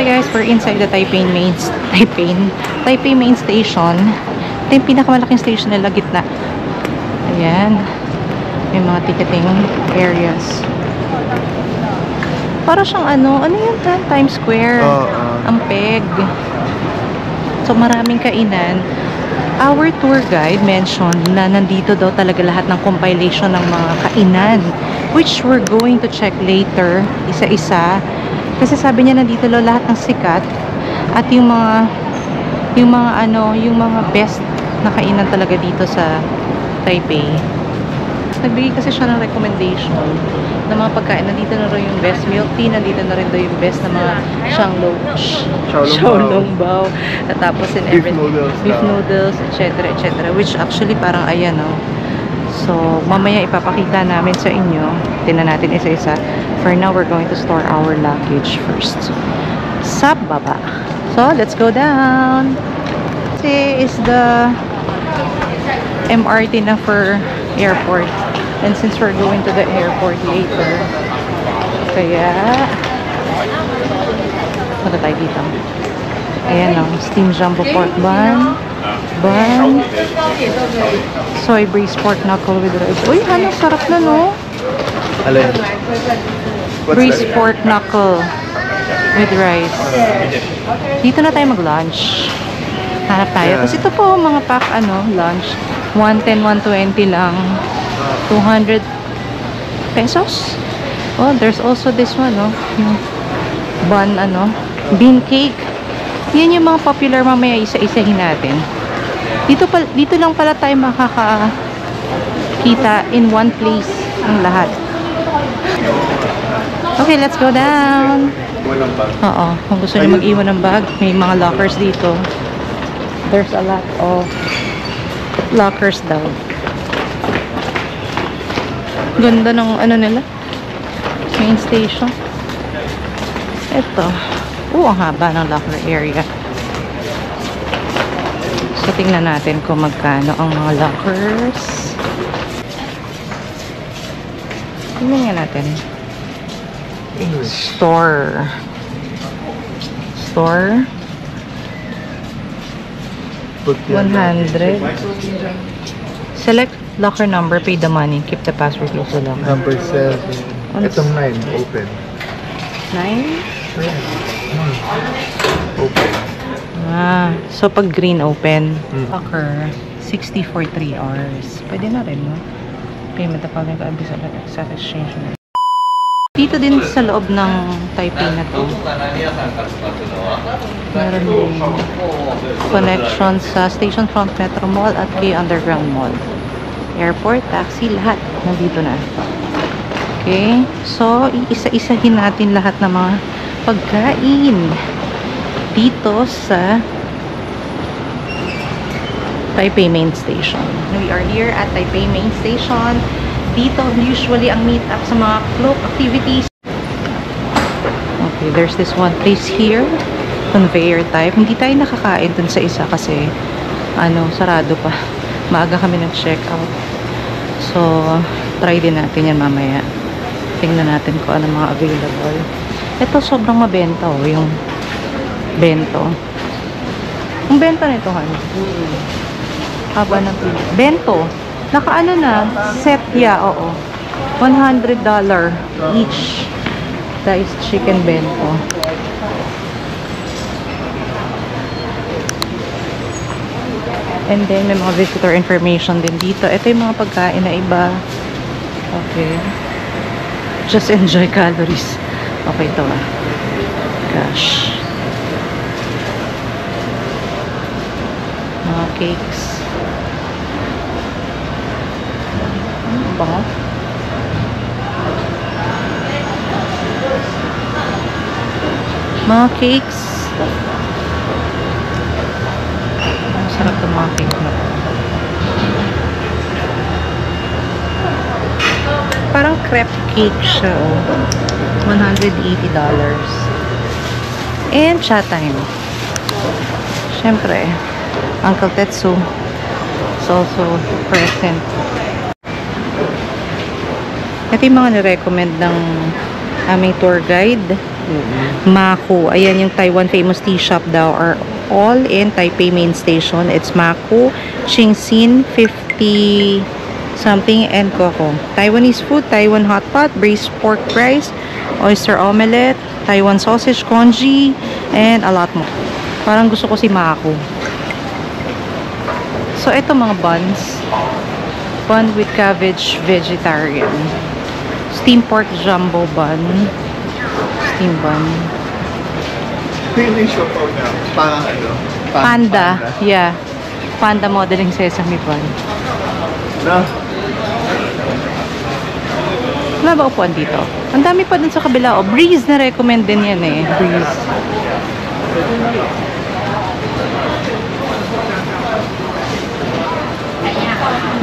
Hi guys, we're inside the Taipei Main Station. Ito yung pinakamalaking station nila, gitna. Ayan. May mga ticketing areas. Para siyang ano yun? Times Square. Ang peg. So maraming kainan. Our tour guide mentioned na nandito daw talaga lahat ng compilation ng mga kainan, which we're going to check later, isa-isa. Kasi sabi niya nandito lahat ng sikat at yung mga best na kainan talaga dito sa Taipei. Nagbigay kasi siya ng recommendation ng mga pagkain. Nandito na rin yung best milk tea, nandito na rin daw yung best na mga xiaolongbao, tapos beef noodles, etc. Which actually parang ayan, no? So, mamaya ipapakita namin sa inyo. Tingnan natin isa-isa. For now, we're going to store our luggage first. Sa baba. So, let's go down. This is the MRT na for airport. And since we're going to the airport later, kaya punta tayo dito. Ayan o, steam jumbo pork bun, soy braised pork knuckle with rice. Uy, ano, sarap na, no? Alin? Braised pork knuckle with rice. Dito na tayo mag-lunch. Hanap tayo. Tapos ito po, mga pack, lunch. 110, 120 lang. 200 pesos. Oh, there's also this one, no? Yung bun, bean cake. Yan yung mga popular, mamaya isa-isahin natin. Dito lang pala tayo makakakita in one place ang lahat. Okay, let's go down. Oo, kung gusto niyo mag-iwan ng bag, may mga lockers dito. There's a lot of lockers daw. Ganda ng nila, main station. Ito. Ang haba ng locker area. So, tingnan natin kung magkano ang mga lockers. Tingnan nga natin. Store. 100. Select locker number, pay the money, keep the password, close the locker. Number 7. Itong 9, open. 9? Open. So pag green, open. Locker, 60 for 3 hours. Pwede na rin, no? Payment upon sa exchange. Dito din sa loob ng Taipei na to, meron din connection sa Station Front Metro Mall at K Underground Mall. Airport, taxi, lahat nandito na. Okay? So, isa-isahin natin lahat ng mga pagkain dito sa Taipei Main Station. We are here at Taipei Main Station. Dito, usually, ang meet up sa mga cloak activities. Okay, there's this one place here. Conveyor type. Hindi tayo nakakain dun sa isa kasi sarado pa. Maaga kami nag-check out. So, try din natin yan mamaya. Tingnan natin kung ano mga available. Ito, sobrang mabenta, yung bento. Yung bento nito, haba ng pili. Bento. Naka na, set oo. $100 each. Diced chicken bento. And then, may mga visitor information din dito. Ito yung mga pagkain na iba. Okay. Just enjoy calories. Okay, ito Gosh. Mga cakes. Ano ba? Mga cakes. Sarap ng mga cake na po. Parang crepe cake siya, $180. And chat time. Siyempre, Uncle Tetsu is also present. Ito yung mga nirecommend ng aming tour guide Mako. Ayan yung Taiwan famous tea shop daw are all in Taipei main station. It's Mako, Qingxin, 50 something, and Coco. Taiwanese food, Taiwan hot pot, braised pork rice, oyster omelette, Taiwan sausage, congee, and a lot more. Parang gusto ko si Mako. So, ito mga buns. Bun with cabbage, vegetarian. Steamed pork jumbo bun. Steamed bun. Really shop out now. Parang ano? Panda. Yeah. Panda modeling sesame bun. No? Wala ba upuan dito? Ang dami pa dun sa kabila. Oh, Breeze na recommend din yan eh. Breeze.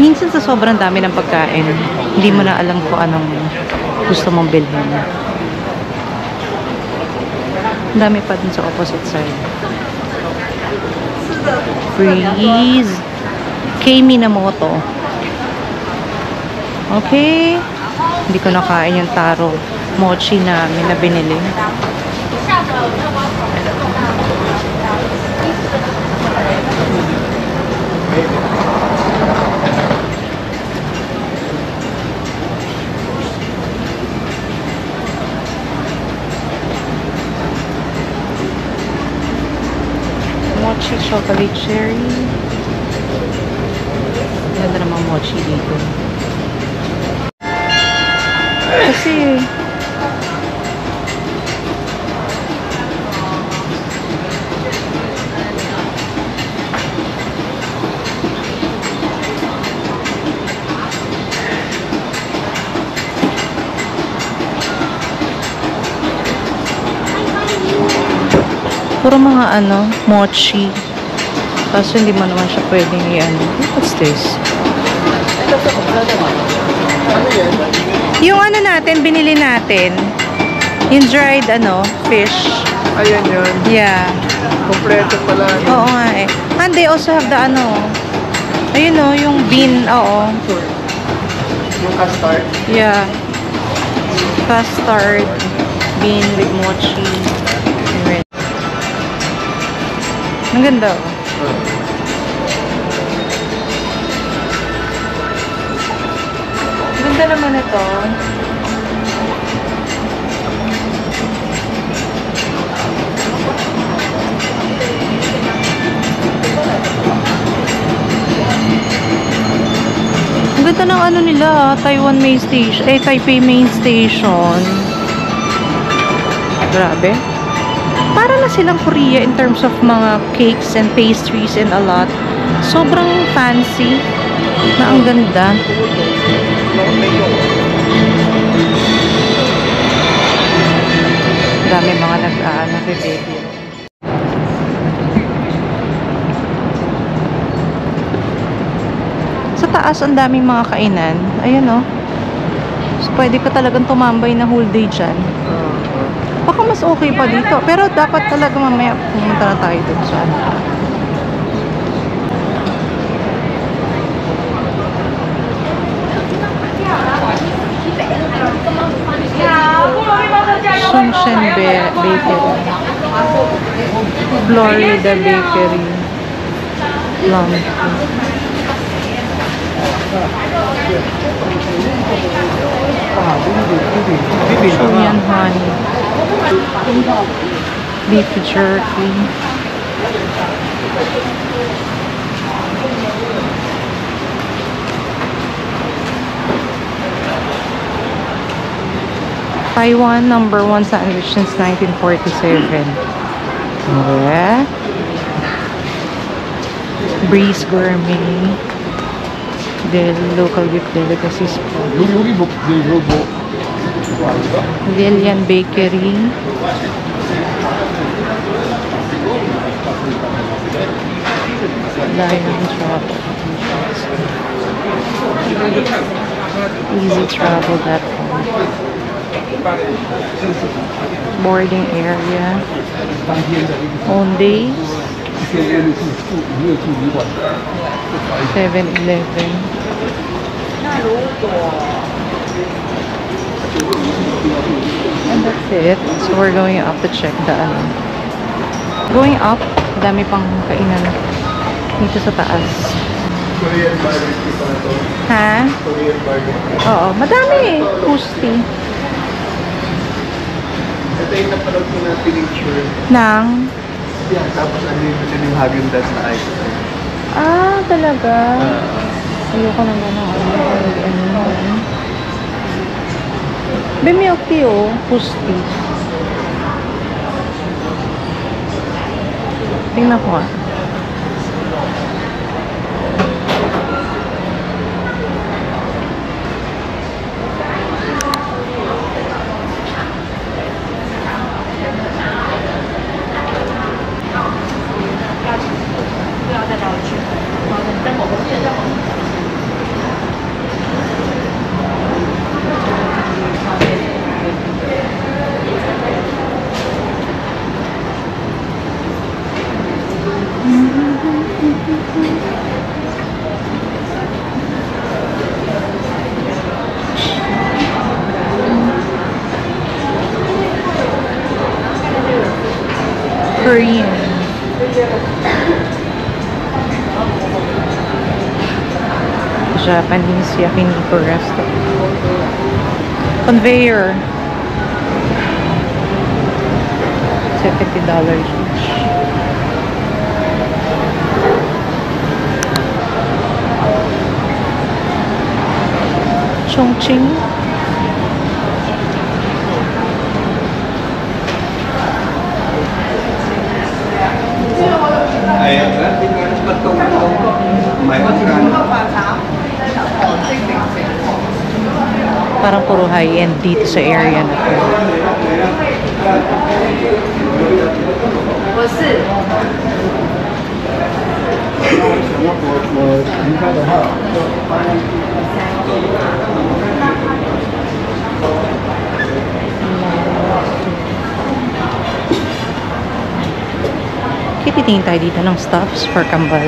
Minsan sa sobrang dami ng pagkain, hindi mo na alam kung anong gusto mong bilhin. Ang dami pa dun sa opposite side. Freeze. Kay Minamoto. Okay. Hindi ko nakain yung taro mochi namin na binili. Mochi chocolate cherry. Ganda namang mochi dito. Kasi puro mga ano, mochi. Kaso hindi mo naman siya pwedeng i-ano. What's this? Yung ano natin, binili natin. Yung dried, ano, fish. Ayan yun. Yeah. Kompleto pala. Oo nga eh. And they also have the ano. Ayun o, yung bean. Oo. Yung custard. Yeah. Custard. Bean with mochi. Ang ganda oh. Ganda naman ito. Ang ganda ng ano nila, Taiwan Main Station, Taipei Main Station. Grabe. Para na silang Korea in terms of mga cakes and pastries and a lot. Sobrang fancy na ang ganda. Dami mga nag-review. Sa taas, ang daming mga kainan. Ayan o. So, pwede ka talagang tumambay na whole day dyan. Baka mas okay pa dito. Pero dapat talaga mamaya pumunta na tayo dun sa ano. Sunshen Bakery. Florida Bakery. Plum. Korean honey. Beef jerky. Taiwan #1 sandwich since 1947. Yeah. Breeze Gourmet. The local beef delicacies. Lilian Bakery. Lion Travel. EasyTravel.com. Boarding area. Ondays. 7-Eleven. And that's it. So we're going up to check the ano. Going up, dami pang kainan dito sa taas. Korean barbecue pa na to. Ha? Korean barbecue. Oo, madami eh. Pusti. Ito yung napanood ko na picture. Nang? Yeah, tapos unlimited yung Häagen-Dazs na ice cream. Ah, talaga? Ayoko naman ng ano. Milk tea oh. Pusti. Tingnan ko ah. Korean. Japanese yakiniku restaurant. Conveyor. $70 each. Chongqing. Parang puro high-end dito sa area na to. Titingin tayo dito ng stuffs for kambal.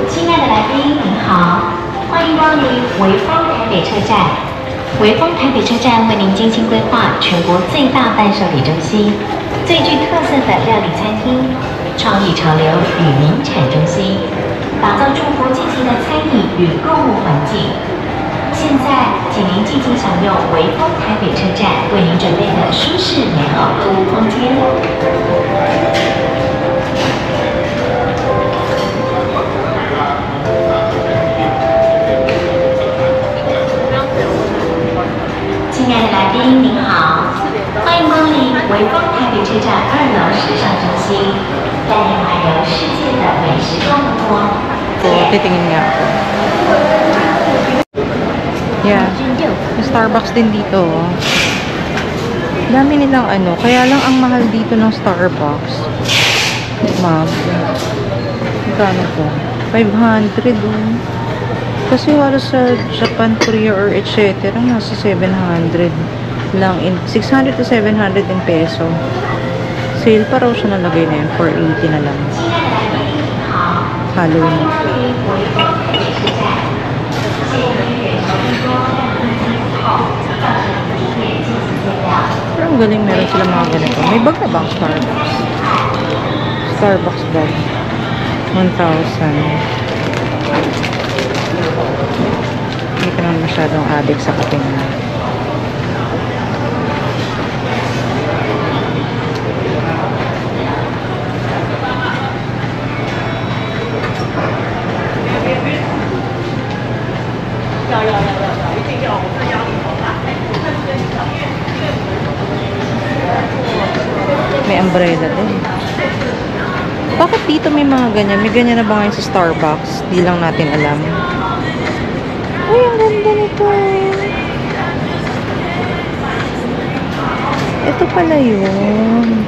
亲爱的来宾，您好，欢迎光临潍坊台北车站。潍坊台北车站为您精心规划全国最大伴手礼中心、最具特色的料理餐厅、创意潮流与名产中心，打造祝福积极的餐饮与购物环境。现在，请您尽情享用潍坊台北车站为您准备的舒适美好购物空间。 亲爱的来宾，您好，欢迎光临潍坊台北车站2楼时尚中心，带您环游世界的美食中国。 So, titingin nga ako. Yeah. May Starbucks din dito. Dami nilang ano. Kaya lang ang mahal dito ng Starbucks. Ma'am. Magkano po? 500 oh. Kasi wala sa Japan, Korea, or etc. Nasa 700 lang. 600 to 700 in peso. Sale pa raw siya nalagay na yun. 480 na lang. Halloween. Pero ang galing, meron sila mga ganito. May bag na bang Starbucks? Starbucks bag. 1,000. Hindi ka naman masyadong addict sa kape na. May umbrella din. Bakit dito may mga ganyan? May ganyan na ba ngayon sa Starbucks? Di lang natin alam. Uy, ang ganda nito. Ito pala yun.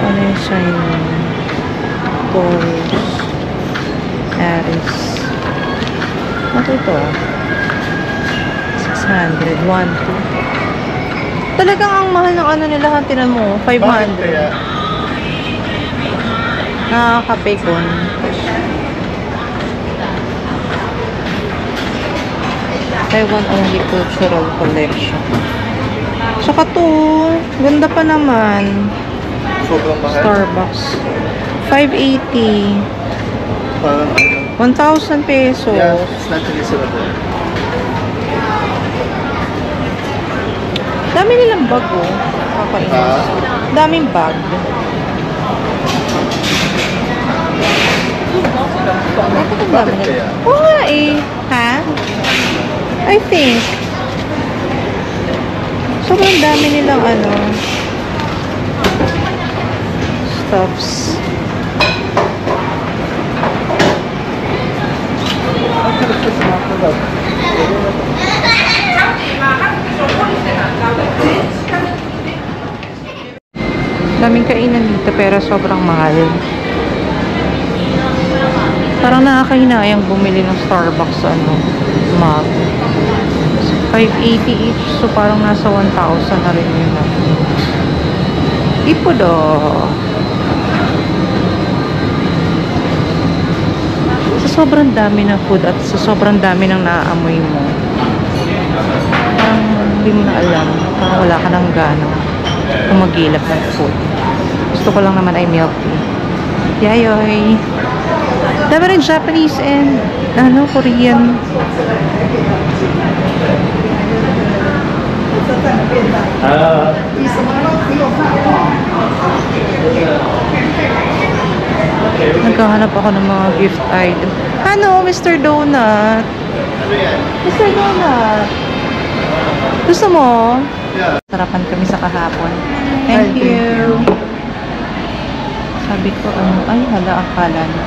Ano yung sign mo? Taurus. Aries. Ano ito? 600. 1, 2. Talagang ang mahal ng ano nila. Tinan mo. 500. Bakit kaya? Nakaka-bacon. Taiwan only cultural collection. Saka to, ganda pa naman. Sobrang mahal. Starbucks. 580. Parang ano. 1,000 pesos. Yeah, it's not reasonable. Dami nilang bag, oh. Kakainis. Daming bag. Bakit ang dami Bakit nila? kaya? Oo nga eh. Ha? I think. Sobrang dami nilang ano. Stuffs. Daming kainan dito pero sobrang mahal. Parang nakakahinayang bumili ng Starbucks mug. 580 each, so parang nasa 1,000 na rin yun. Ipudo. Sa sobrang dami ng food at sa sobrang dami ng naaamoy mo, parang hindi mo na alam, parang wala ka ng gana kung magilap ng food. Gusto ko lang naman ay milk tea. Yayoy! Dami rin Japanese and Korean. Naghahanap ako ng mga gift item. Ano, Mr. Donut? Mr. Donut? Gusto mo? Yeah. Sarapan kami sa kahapon. Thank you. Sabi ko, ay, hala, akala niyo.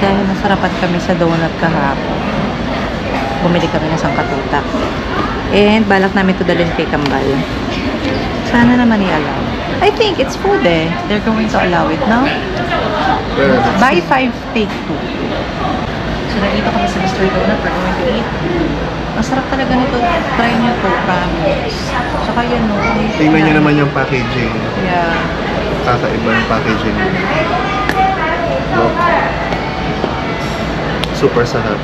Dahil nasarapan kami sa donut kahapon. Bumili kami ng sangkatutak. And, balak namin to dalhin kay Kambal. Sana naman i-allow. I think it's food eh. They're going to allow it, no? Buy 5, take 2. So, nandito kami sa Mr. Donut. We're going to eat. Masarap talaga nito. Try nyo to, promise. Saka yan, no? Tingnan nyo naman yung packaging. Yeah. Kakaiba yung packaging. Look. Super sarap.